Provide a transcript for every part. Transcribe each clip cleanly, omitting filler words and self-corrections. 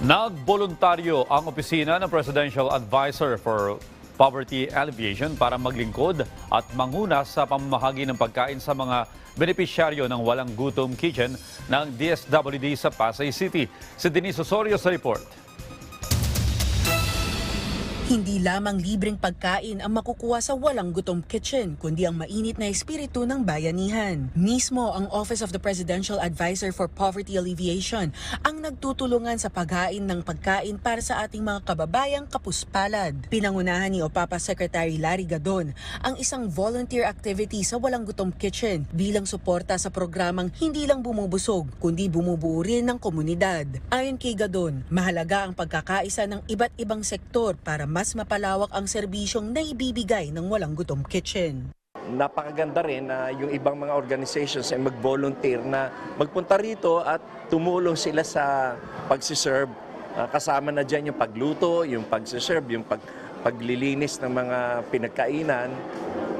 Nagboluntaryo ang opisina ng Presidential Advisor for Poverty Alleviation para maglingkod at manguna sa pamamahagi ng pagkain sa mga benepisyaryo ng Walang Gutom Kitchen ng DSWD sa Pasay City. Si Denise Osorio sa report. Hindi lamang libreng pagkain ang makukuha sa Walang Gutom Kitchen, kundi ang mainit na espiritu ng bayanihan. Mismo ang Office of the Presidential Advisor for Poverty Alleviation ang nagtutulungan sa paghain ng pagkain para sa ating mga kababayang kapuspalad. Pinangunahan ni OPAPA Secretary Larry Gadon ang isang volunteer activity sa Walang Gutom Kitchen bilang suporta sa programang hindi lang bumubusog, kundi bumubuo rin ng komunidad. Ayon kay Gadon, mahalaga ang pagkakaisa ng iba't ibang sektor para mas mapalawak ang serbisyong naibibigay ng Walang Gutom Kitchen. Napakaganda rin na yung ibang mga organizations ay mag-volunteer na magpunta rito at tumulong sila sa pagsiserve. Kasama na dyan yung pagluto, yung pagsiserve, yung paglilinis ng mga pinagkainan.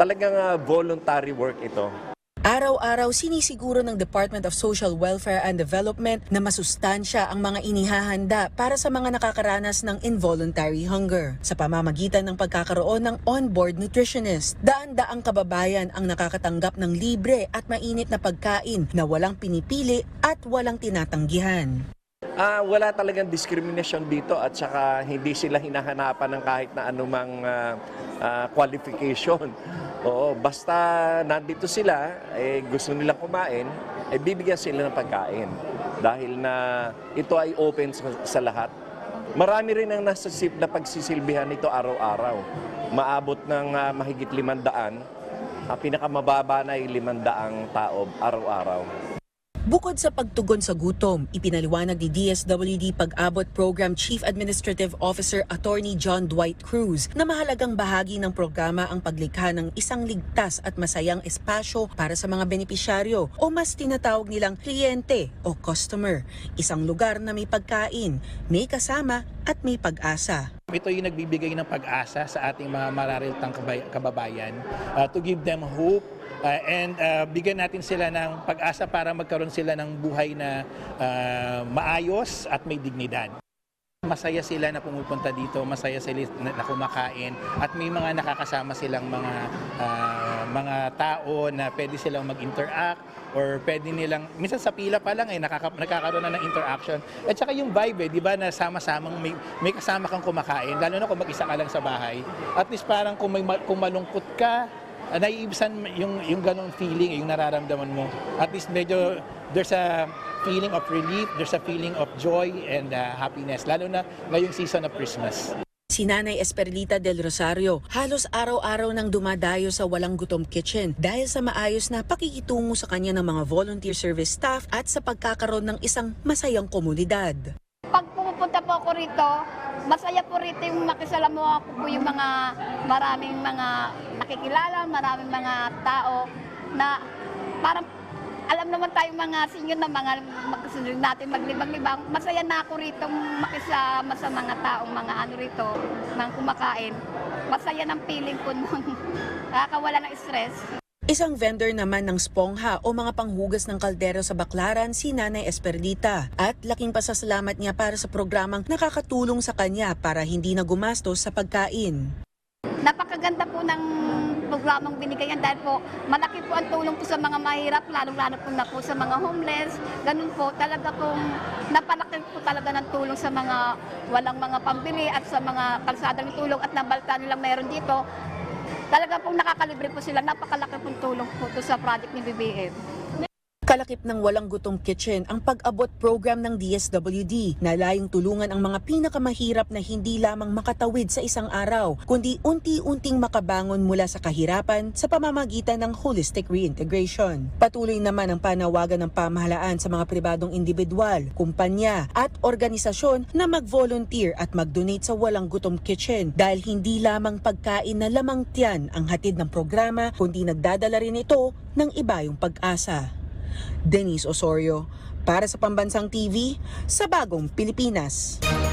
Talagang voluntary work ito. Araw-araw sinisiguro ng Department of Social Welfare and Development na masustansya ang mga inihahanda para sa mga nakakaranas ng involuntary hunger. Sa pamamagitan ng pagkakaroon ng on-board nutritionist, daan-daang kababayan ang nakakatanggap ng libre at mainit na pagkain na walang pinipili at walang tinatanggihan. Wala talagang discrimination dito at saka hindi sila hinahanapan ng kahit na anumang qualification. Oo, basta nandito sila, gusto nilang kumain, bibigyan sila ng pagkain. Dahil na ito ay open sa lahat. Marami rin ang nasa na pagsisilbihan nito araw-araw. Maabot ng mahigit 500, pinakamababa na ay 500 tao araw-araw. Bukod sa pagtugon sa gutom, ipinaliwanag ni DSWD Pag-abot Program Chief Administrative Officer Attorney John Dwight Cruz na mahalagang bahagi ng programa ang paglikha ng isang ligtas at masayang espasyo para sa mga benepisyaryo o mas tinatawag nilang kliyente o customer. Isang lugar na may pagkain, may kasama at may pag-asa. Ito yung nagbibigay ng pag-asa sa ating mga marariltang kababayan to give them hope and bigyan natin sila ng pag-asa para magkaroon sila ng buhay na maayos at may dignidad. Masaya sila na pumupunta dito, masaya sila na kumakain at may mga nakakasama silang mga tao na pwede silang mag-interact or pwede nilang, minsan sa pila pa lang nakakaroon na ng interaction. At saka yung vibe, di ba, na sama-samang may kasama kang kumakain, lalo na kung mag-isa ka lang sa bahay. At least parang kung malungkot ka, naiibsan yung ganong feeling, yung nararamdaman mo. At least medyo there's a feeling of relief, there's a feeling of joy and happiness, lalo na ngayong season of Christmas. Si Nanay Esperlita del Rosario, halos araw-araw nang dumadayo sa Walang Gutom Kitchen dahil sa maayos na pakikitungo sa kanya ng mga volunteer service staff at sa pagkakaroon ng isang masayang komunidad. Pag pumupunta po ako rito, masaya po rito yung makisalamuha ko po yung mga maraming mga nakikilala, maraming mga tao na parang alam naman tayong mga senior na mga magkasunod natin maglibang-libang. Masaya na ako rito makisama sa mga taong mga ano rito, mga kumakain. Masaya ng feeling ko nun. Nakakawala ng stress. Isang vendor naman ng spongha o mga panghugas ng kaldero sa Baclaran si Nanay Esperlita at laking pasasalamat niya para sa programang nakakatulong sa kanya para hindi na gumastos sa pagkain. Napakaganda po ng programang binigay yan dahil po malaki po ang tulong po sa mga mahirap, lalo-lalo po sa mga homeless. Ganun po, talaga pong napalaki po talaga ng tulong sa mga walang mga pambili at sa mga kalsadang tulong at nabalta nilang meron dito. Talaga pong nakakalibre po sila, napakalaki pong tulong po to sa project ni BBM. Kalakip ng Walang Gutom Kitchen ang pag-abot program ng DSWD na layong tulungan ang mga pinakamahirap na hindi lamang makatawid sa isang araw, kundi unti-unting makabangon mula sa kahirapan sa pamamagitan ng holistic reintegration. Patuloy naman ang panawagan ng pamahalaan sa mga pribadong individual, kumpanya at organisasyon na mag-volunteer at mag-donate sa Walang Gutom Kitchen dahil hindi lamang pagkain na lamang tiyan ang hatid ng programa, kundi nagdadala rin ito ng ibayong pag-asa. Denise Osorio, para sa Pambansang TV, sa Bagong Pilipinas.